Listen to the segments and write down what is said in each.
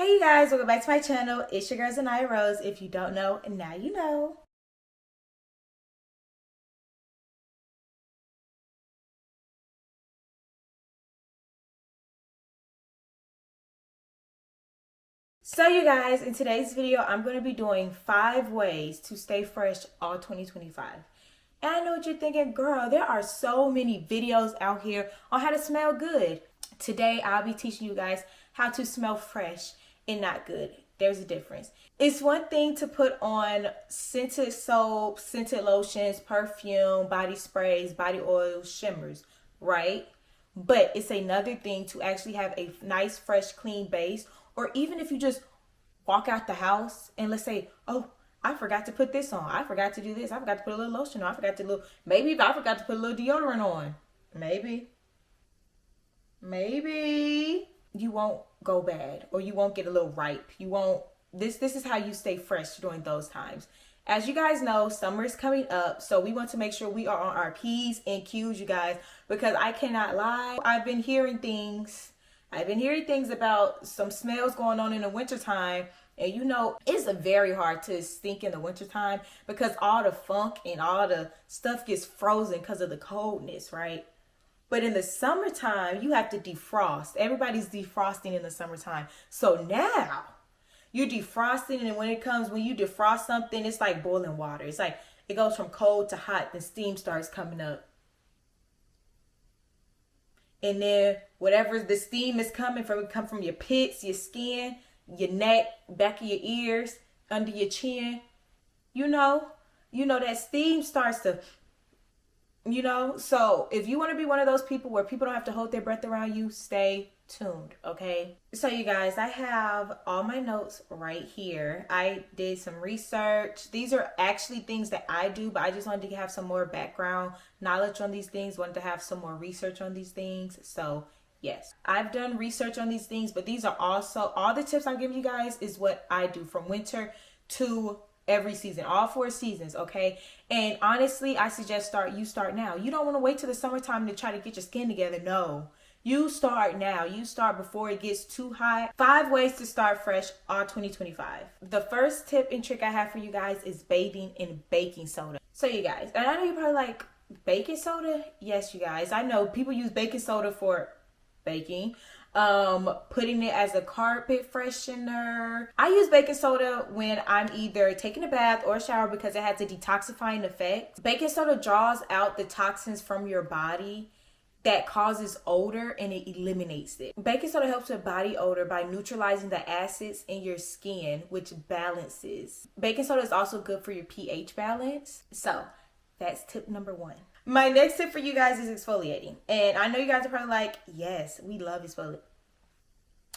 Hey you guys, welcome back to my channel. It's your girl Zanaya Rose. If you don't know, now you know. So you guys, in today's video, I'm going to be doing 5 ways to stay fresh all 2025. And I know what you're thinking, girl, there are so many videos out here on how to smell good. Today, I'll be teaching you guys how to smell fresh and not good. There's a difference. It's one thing to put on scented soap, scented lotions, perfume, body sprays, body oils, shimmers, right? But it's another thing to actually have a nice, fresh, clean base. Or even if you just walk out the house and let's say, oh, I forgot to put this on. I forgot to do this. I forgot to put a little lotion on. Maybe if I forgot to put a little deodorant on. Maybe you won't go bad or you won't get a little ripe. You won't, this is how you stay fresh during those times. As you guys know, summer is coming up, so we want to make sure we are on our P's and Q's, you guys, because I cannot lie. I've been hearing things about some smells going on in the wintertime. And you know, it's very hard to stink in the wintertime because all the funk and all the stuff gets frozen because of the coldness, right? But in the summertime, you have to defrost. Everybody's defrosting in the summertime. So now you're defrosting, and when you defrost something, it's like boiling water. It's like it goes from cold to hot, then steam starts coming up. And then whatever the steam is coming from, it come from your pits, your skin, your neck, back of your ears, under your chin. You know that steam starts to, so if you want to be one of those people where people don't have to hold their breath around you, stay tuned, okay? So you guys, I have all my notes right here. I did some research. These are actually things that I do, but I just wanted to have some more background knowledge on these things, wanted to have some more research on these things. So yes, I've done research on these things, but these are also, all the tips I'm giving you guys is what I do from winter to every season, all 4 seasons, okay? And honestly, I suggest you start now. You don't want to wait till the summertime to try to get your skin together. No, you start now. You start before it gets too hot. 5 ways to start fresh all 2025. The first tip and trick I have for you guys is bathing in baking soda. So you guys, and I know you're probably like, baking soda? Yes, you guys, I know people use baking soda for baking, putting it as a carpet freshener. I use baking soda when I'm either taking a bath or a shower because it has a detoxifying effect. Baking soda draws out the toxins from your body that causes odor, and it eliminates it. Baking soda helps with body odor by neutralizing the acids in your skin, which balances. Baking soda is also good for your pH balance. So that's tip number 1. My next tip for you guys is exfoliating. And I know you guys are probably like, yes, we love exfoliating.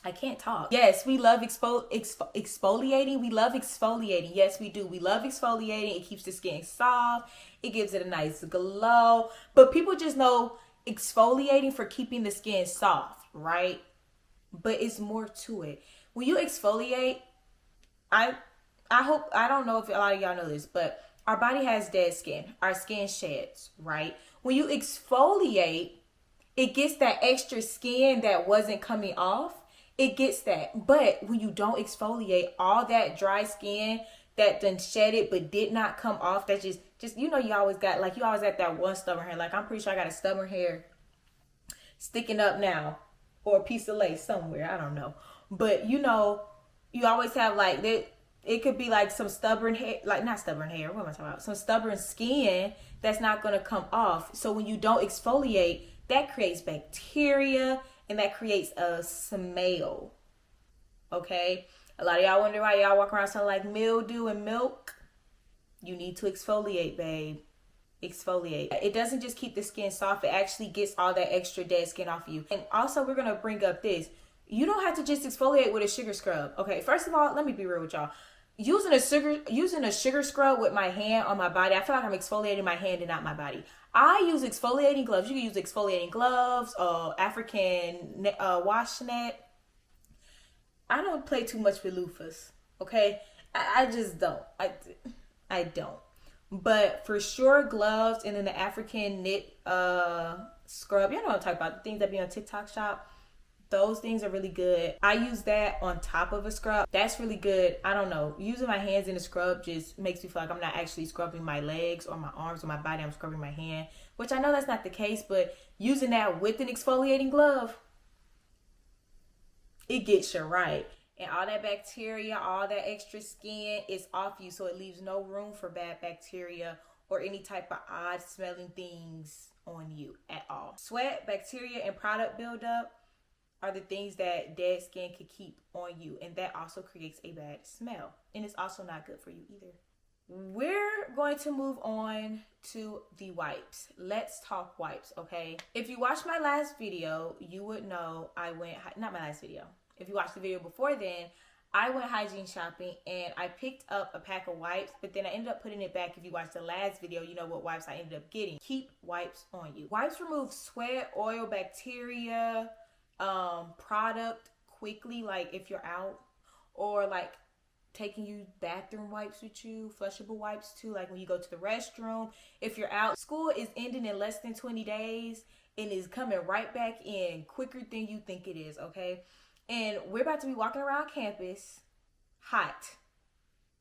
I can't talk. Yes, we love exfoliating. We love exfoliating. Yes, we do. We love exfoliating. It keeps the skin soft. It gives it a nice glow. But people just know exfoliating for keeping the skin soft, right? But it's more to it. When you exfoliate, I don't know if a lot of y'all know this, but our body has dead skin. Our skin sheds, right? When you exfoliate, it gets that extra skin that wasn't coming off. It gets that. But when you don't exfoliate, all that dry skin that done shedded but did not come off, that just you always got that one stubborn hair. Like, I'm pretty sure I got a stubborn hair sticking up now, or a piece of lace somewhere. I don't know. But you always have like that. It could be like some stubborn hair, like not stubborn hair, what am I talking about? Some stubborn skin that's not going to come off. So when you don't exfoliate, that creates bacteria and that creates a smell. Okay? A lot of y'all wonder why y'all walk around smelling like mildew and milk. You need to exfoliate, babe. Exfoliate. It doesn't just keep the skin soft, it actually gets all that extra dead skin off of you. And also, we're going to bring up this. You don't have to just exfoliate with a sugar scrub. Okay, first of all, let me be real with y'all. Using a sugar scrub with my hand on my body, I feel like I'm exfoliating my hand and not my body. I use exfoliating gloves. You can use exfoliating gloves, African wash net. I don't play too much with loofahs, okay? I just don't. I don't. But for sure, gloves, and then the African knit scrub. You know what I'm talking about, the things that be on TikTok shop. Those things are really good. I use that on top of a scrub. That's really good. I don't know. Using my hands in a scrub just makes me feel like I'm not actually scrubbing my legs or my arms or my body. I'm scrubbing my hand, which I know that's not the case, but using that with an exfoliating glove, it gets you right. And all that bacteria, all that extra skin is off you, so it leaves no room for bad bacteria or any type of odd smelling things on you at all. Sweat, bacteria, and product buildup are the things that dead skin could keep on you, and that also creates a bad smell, and it's also not good for you either. We're going to move on to the wipes. Let's talk wipes, okay? If you watched my last video, you would know not my last video. If you watched the video before then, I went hygiene shopping and I picked up a pack of wipes, but then I ended up putting it back. If you watched the last video, you know what wipes I ended up getting. Keep wipes on you. Wipes remove sweat, oil, bacteria, product quickly, like if you're out, or like taking you bathroom wipes with you, flushable wipes too, like when you go to the restroom. If you're out, school is ending in less than 20 days and is coming right back in quicker than you think it is, okay? And we're about to be walking around campus hot,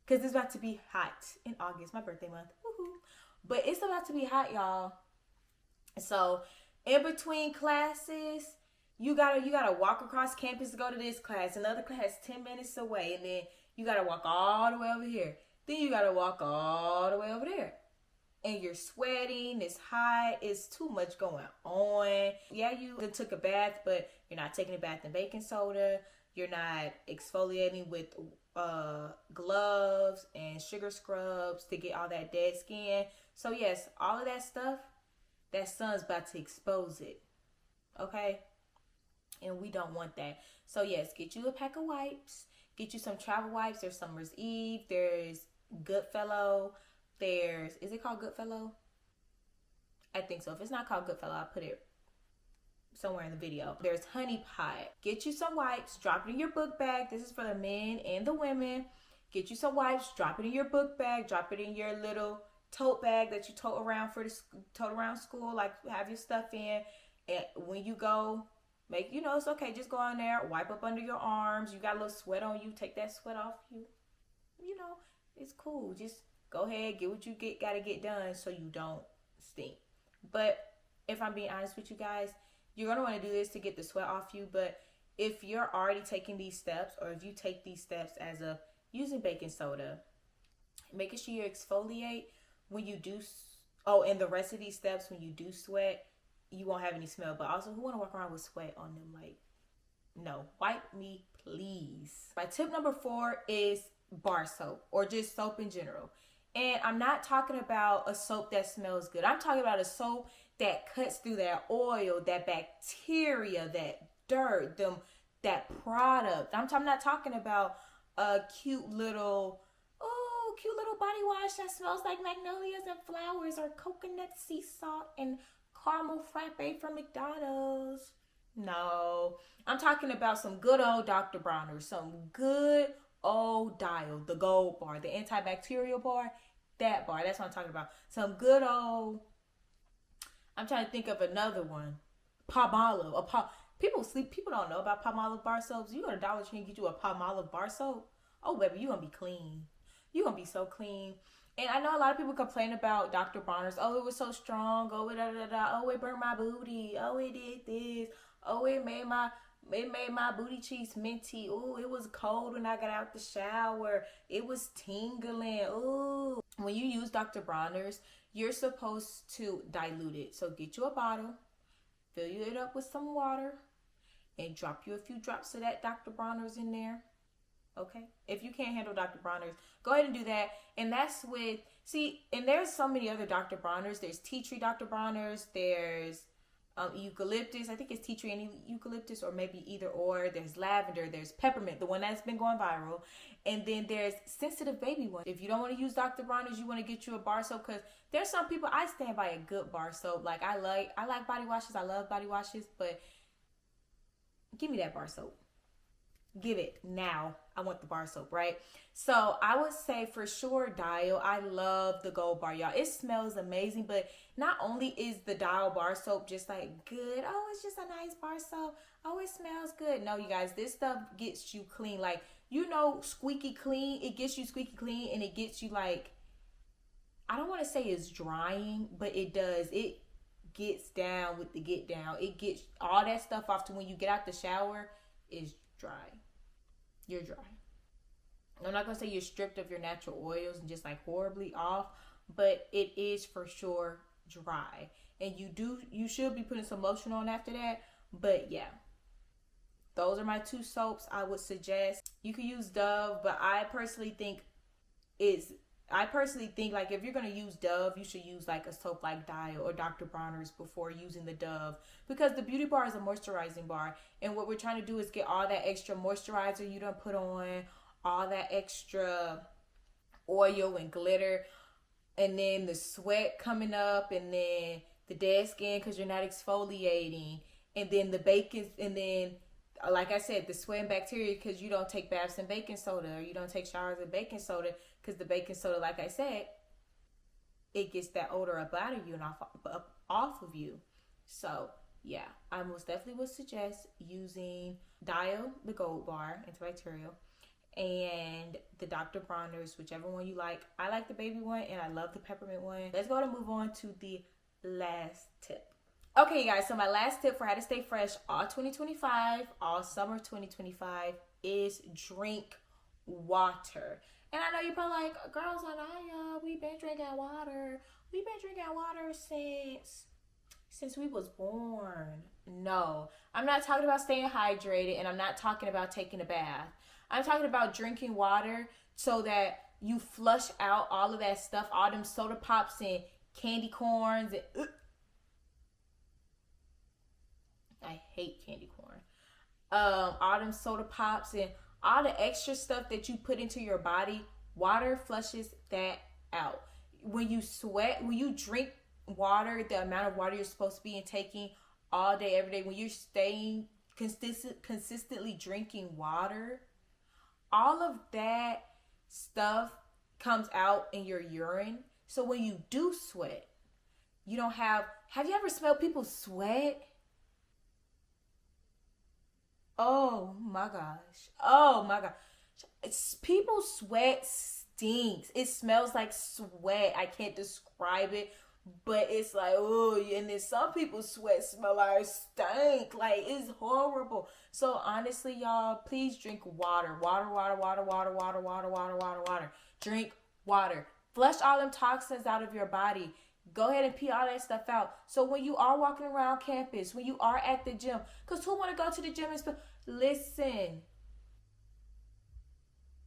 because it's about to be hot in August, my birthday month. Woohoo. But it's about to be hot, y'all. So in between classes, you gotta walk across campus to go to this class. Another class 10 minutes away, and then you gotta walk all the way over here. Then you gotta walk all the way over there. And you're sweating, it's hot, it's too much going on. Yeah, you took a bath, but you're not taking a bath in baking soda. You're not exfoliating with gloves and sugar scrubs to get all that dead skin. So yes, all of that stuff, that sun's about to expose it, okay? And we don't want that. So yes, get you a pack of wipes. Get you some travel wipes. There's Summer's Eve. There's Goodfellow. Is it called Goodfellow? I think so. If it's not called Goodfellow, I'll put it somewhere in the video. There's Honey Pot. Get you some wipes. Drop it in your book bag. This is for the men and the women. Get you some wipes. Drop it in your book bag. Drop it in your little tote bag that you tote around school. Like, have your stuff in. And when you go, it's okay. Just go in there, wipe up under your arms. You got a little sweat on you. Take that sweat off you. It's cool. Just go ahead, get what you gotta get done so you don't stink. But if I'm being honest with you guys, you're gonna want to do this to get the sweat off you. But if you're already taking these steps, or if you take these steps as using baking soda, making sure you exfoliate when you do. And the rest of these steps, when you do sweat, you won't have any smell. But also, who want to walk around with sweat on them? Like, no, wipe me, please. My tip number 4 is bar soap, or just soap in general. And I'm not talking about a soap that smells good. I'm talking about a soap that cuts through that oil, that bacteria, that dirt, that product. I'm not talking about a cute little body wash that smells like magnolias and flowers, or coconut sea salt and caramel frappe from McDonald's. No, I'm talking about some good old Dr. Bronner, some good old Dial, the gold bar, the antibacterial bar, that bar. That's what I'm talking about. Some good old, I'm trying to think of another one. Palmolive. People don't know about Palmolive bar soaps. You go to Dollar Tree and get you a Palmolive bar soap. Oh, baby, you're going to be clean. You're going to be so clean. And I know a lot of people complain about Dr. Bronner's. Oh, it was so strong. Oh, oh, it burned my booty. Oh, it did this. Oh, it made my booty cheeks minty. Oh, it was cold when I got out the shower. It was tingling. Oh, when you use Dr. Bronner's, you're supposed to dilute it. So get you a bottle, fill it up with some water, and drop you a few drops of that Dr. Bronner's in there. Okay? If you can't handle Dr. Bronner's, go ahead and do that. And that's and there's so many other Dr. Bronner's. There's tea tree Dr. Bronner's. There's eucalyptus. I think it's tea tree and eucalyptus, or maybe either or. There's lavender. There's peppermint, the one that's been going viral. And then there's sensitive baby one. If you don't want to use Dr. Bronner's, you want to get you a bar soap, because there's some people, I stand by a good bar soap. Like, I like body washes. I love body washes, but give me that bar soap. Give it now. I want the bar soap, right? So I would say for sure Dial. I love the gold bar, y'all. It smells amazing, but not only is the Dial bar soap just like good, oh, it's just a nice bar soap, oh, it smells good. No, you guys, this stuff gets you clean. Like, you know, squeaky clean. It gets you squeaky clean, and it gets you like, I don't want to say it's drying, but it does. It gets down with the get down. It gets all that stuff off to when you get out the shower is dry. You're dry. I'm not gonna say you're stripped of your natural oils and just like horribly off, but it is for sure dry. And you should be putting some lotion on after that. But yeah, those are my two soaps I would suggest. You could use Dove, but I personally think like if you're gonna use Dove, you should use like a soap like Dial or Dr. Bronner's before using the Dove, because the Beauty Bar is a moisturizing bar, and what we're trying to do is get all that extra moisturizer you don't put on, all that extra oil and glitter, and then the sweat coming up, and then the dead skin because you're not exfoliating, and then the bacon, and then like I said, the sweat and bacteria because you don't take baths in baking soda, or you don't take showers in baking soda, because the baking soda, like I said, it gets that odor up out of you and off of you. So yeah, I most definitely would suggest using Dial, the gold bar, antibacterial, and the Dr. Bronner's, whichever one you like. I like the baby one and I love the peppermint one. Let's go and move on to the last tip. Okay, guys, so my last tip for how to stay fresh all 2025, all summer 2025 is drink water. And I know you're probably like, girls, we've been drinking water. We've been drinking water since we was born. No, I'm not talking about staying hydrated, and I'm not talking about taking a bath. I'm talking about drinking water so that you flush out all of that stuff, all them soda pops and candy corns and I hate candy corn. All them soda pops and all the extra stuff that you put into your body, water flushes that out. When you sweat, when you drink water, the amount of water you're supposed to be taking all day, every day, when you're staying consistently drinking water, all of that stuff comes out in your urine. So when you do sweat, you don't have you ever smelled people sweat? Oh my gosh. Oh my gosh. People sweat stinks. It smells like sweat. I can't describe it, but it's like, oh, and then some people's sweat smell like stank. Like, it's horrible. So honestly, y'all, please drink water. Water, water, water, water, water, water, water, water, water. Drink water. Flush all them toxins out of your body. Go ahead and pee all that stuff out. So when you are walking around campus, when you are at the gym, because who want to go to the gym and listen.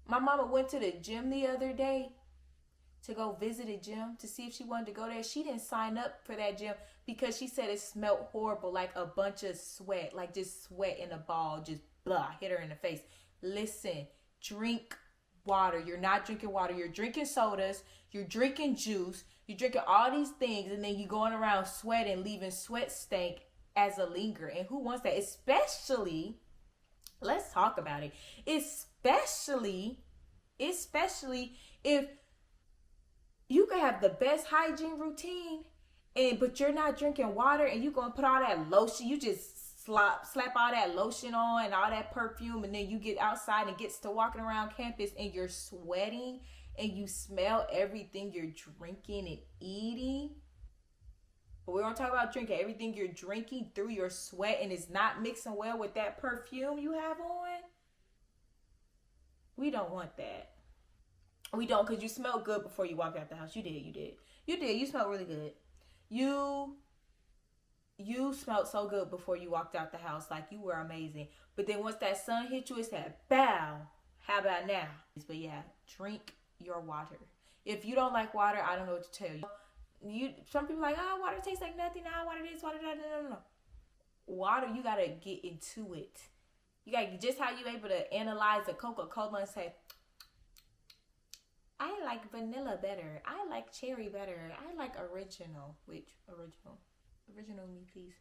My mama went to the gym the other day to go visit a gym to see if she wanted to go there. She didn't sign up for that gym because she said it smelled horrible, like a bunch of sweat, like just sweat in a ball, just blah, hit her in the face. Listen, drink water. You're not drinking water. You're drinking sodas. You're drinking juice. You're drinking all these things, and then you're going around sweating, leaving sweat stank as a linger. And who wants that? Especially, let's talk about it. Especially if you can have the best hygiene routine, but you're not drinking water, and you're gonna put all that lotion. You just slap all that lotion on and all that perfume, and then you get outside and gets to walking around campus, and you're sweating, and you smell everything you're drinking and eating. But we're gonna talk about drinking. Everything you're drinking through your sweat, and it's not mixing well with that perfume you have on. We don't want that. We don't, because you smelled good before you walked out the house. You did. You smelled really good. You smelled so good before you walked out the house. Like, you were amazing. But then once that sun hit you, it said, bow. How about now? But yeah, drink your water. If you don't like water, I don't know what to tell you. Some people are like, oh, water tastes like nothing. Oh, water this, water that. No. Water, you got to get into it. You got just how you able to analyze a Coca-Cola and say, I like vanilla better. I like cherry better. I like original. Which original? Original me, please.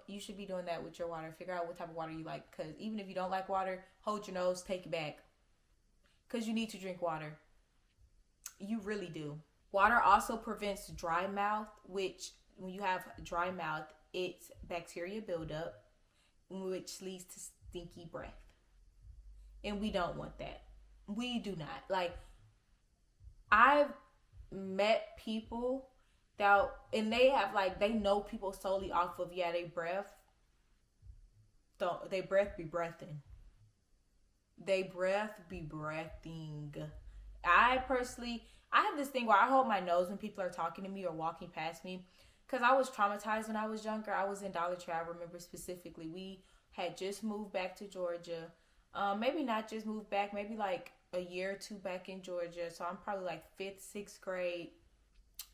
You should be doing that with your water. Figure out what type of water you like, because even if you don't like water, hold your nose, take it back, because you need to drink water. You really do. Water also prevents dry mouth, which when you have dry mouth, it's bacteria buildup, which leads to stinky breath. And we don't want that. We do not. Like, I've met people that, and they have, like, they know people solely off of, yeah, they breath. They breath be breathing. They breath be breathing. I have this thing where I hold my nose when people are talking to me or walking past me, because I was traumatized when I was younger. I was in Dollar Tree. I remember specifically. We had just moved back to Georgia. Maybe not just moved back, maybe like a year or two back in Georgia. So I'm probably like 5th, 6th grade.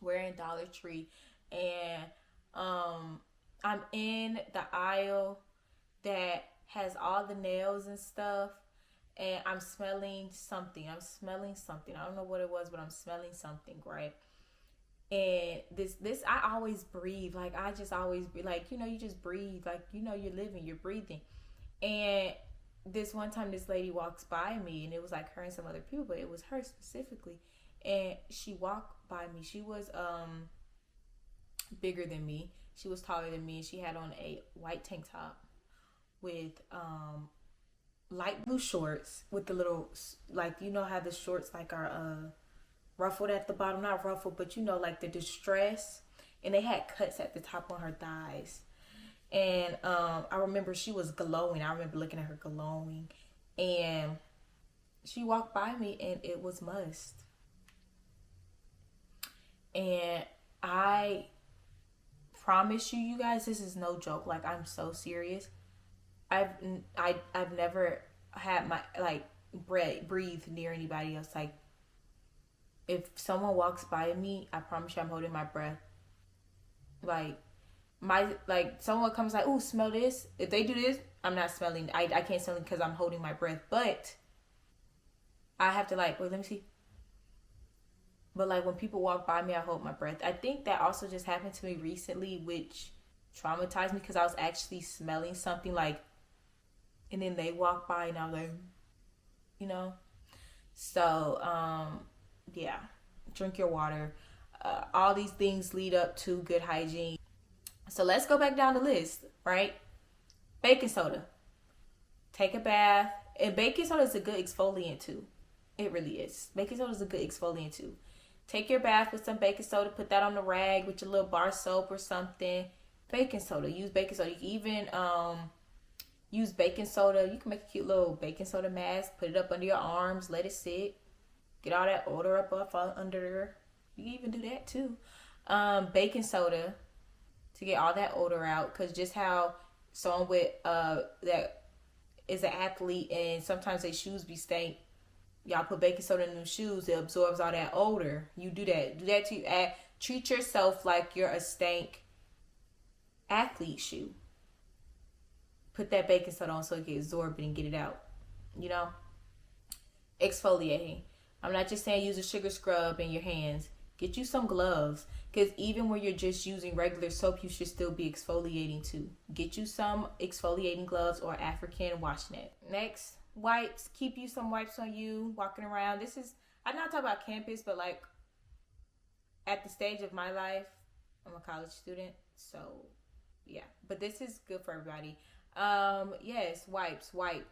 We're in Dollar Tree. And I'm in the aisle that has all the nails and stuff. And I'm smelling something. I don't know what it was, but I'm smelling something, right? And this I always breathe. Like, I just always be like, you just breathe. Like, you're living, you're breathing. And this one time, this lady walks by me, and it was like her and some other people, but it was her specifically. And she walked by me. She was bigger than me. She was taller than me, and she had on a white tank top with light blue shorts with the little, like, how the shorts like are ruffled at the bottom, not ruffled, but like the distress, and they had cuts at the top on her thighs. And I remember she was glowing. I remember looking at her glowing, and she walked by me, and it was must. And I promise you guys, this is no joke. Like, I'm so serious. I've never had my, like, breathe near anybody else. Like, if someone walks by me, I promise you I'm holding my breath. Like, someone comes like, "Ooh, smell this." If they do this, I'm not smelling. I can't smell it because I'm holding my breath. But I have to, like, wait, let me see. But, like, when people walk by me, I hold my breath. I think that also just happened to me recently, which traumatized me, because I was actually smelling something, like, and then they walk by, and I was like, So, yeah, drink your water. All these things lead up to good hygiene. So let's go back down the list, right? Baking soda. Take a bath. And baking soda is a good exfoliant too. It really is. Baking soda is a good exfoliant too. Take your bath with some baking soda. Put that on the rag with your little bar soap or something. Baking soda. Use baking soda. You can even use baking soda. You can make a cute little baking soda mask. Put it up under your arms. Let it sit. Get all that odor up under there. You can even do that too. Baking soda to get all that odor out. Because just how someone with that is an athlete and sometimes their shoes be stank. Y'all put baking soda in them shoes, it absorbs all that odor. You do that. Do that to treat yourself like you're a stank athlete shoe. Put that baking soda on so it can absorb it and get it out. Exfoliating. I'm not just saying use a sugar scrub in your hands. Get you some gloves. Because even when you're just using regular soap, you should still be exfoliating too. Get you some exfoliating gloves or African washnet. Next, wipes. Keep you some wipes on you walking around. I'm not talking about campus, but like at the stage of my life, I'm a college student. So yeah, but this is good for everybody. Yes, wipes. Wipe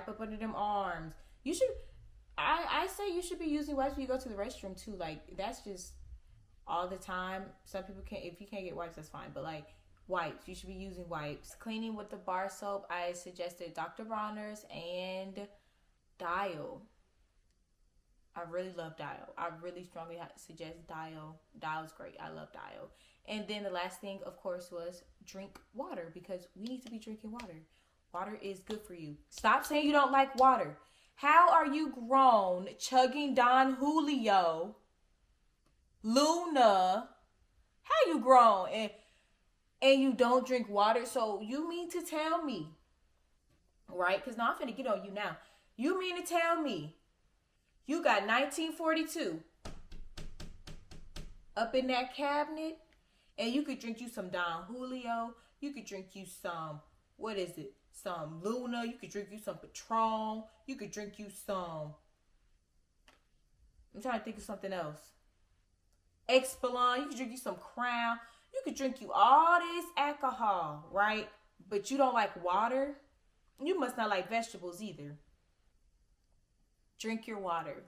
up under them arms. You should, I say you should be using wipes when you go to the restroom too. Like, that's just all the time. Some people can't, if you can't get wipes, that's fine. But like, wipes, you should be using wipes. Cleaning with the bar soap, I suggested Dr. Bronner's and Dial. I really love Dial. I really strongly suggest Dial. Dial's great. I love Dial. And then the last thing, of course, was drink water, because we need to be drinking water. Water is good for you. Stop saying you don't like water. How are you grown chugging Don Julio, Luna? How you grown and you don't drink water? So you mean to tell me, right? Because now I'm finna get on you now. You mean to tell me you got 1942 up in that cabinet and you could drink you some Don Julio, You could drink you some, what is it? Some Luna. You could drink you some Patron. You could drink you some, I'm trying to think of something else. Exfoliating. You could drink you some Crown. You could drink you all this alcohol, right? But you don't like water. You must not like vegetables either. Drink your water.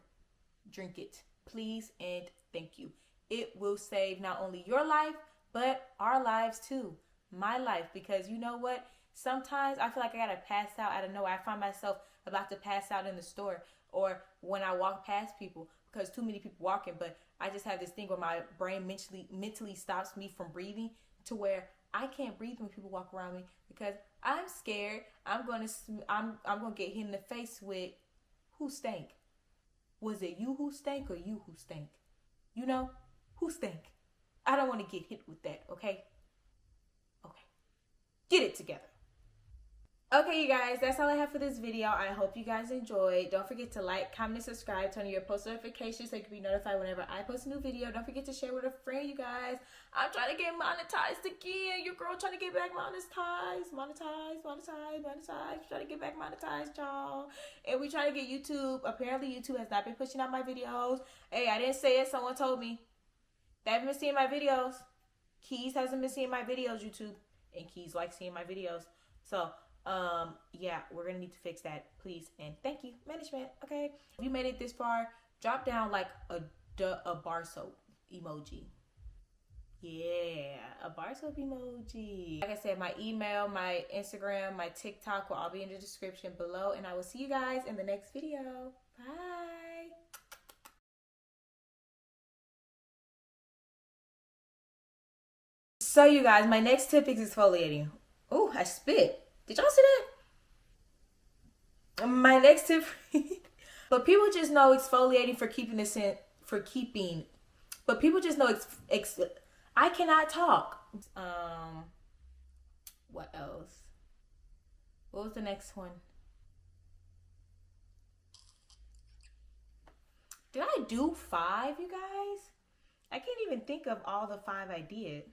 Drink it, please and thank you. It will save not only your life, but our lives too. My life, because you know what? Sometimes I feel like I gotta pass out out of nowhere. I find myself about to pass out in the store or when I walk past people because too many people walking. But I just have this thing where my brain mentally stops me from breathing to where I can't breathe when people walk around me because I'm scared. I'm gonna get hit in the face with who stank. Was it you who stank or you who stank? You know, who stank? I don't want to get hit with that, okay? Okay. Get it together. Okay, you guys, that's all I have for this video. I hope you guys enjoyed. Don't forget to like, comment, and subscribe. Turn on your post notifications so you can be notified whenever I post a new video. Don't forget to share with a friend, you guys. I'm trying to get monetized again. Your girl trying to get back monetized. Trying to get back monetized, y'all. And we trying to get YouTube. Apparently, YouTube has not been pushing out my videos. Hey, I didn't say it. Someone told me. They haven't been seeing my videos. Keys hasn't been seeing my videos, YouTube. And Keys likes seeing my videos. So, yeah, we're gonna need to fix that, please and thank you, management. Okay, if you made it this far, drop down like a bar soap emoji. Yeah, a bar soap emoji. Like I said, my email, my Instagram, my TikTok will all be in the description below, and I will see you guys in the next video. Bye. So you guys, my next tip is exfoliating. Oh, I spit. Did y'all see that? My next tip, but people just know exfoliating for keeping this in, but people just know I cannot talk. What else? What was the next one? Did I do 5, you guys? I can't even think of all the 5 I did.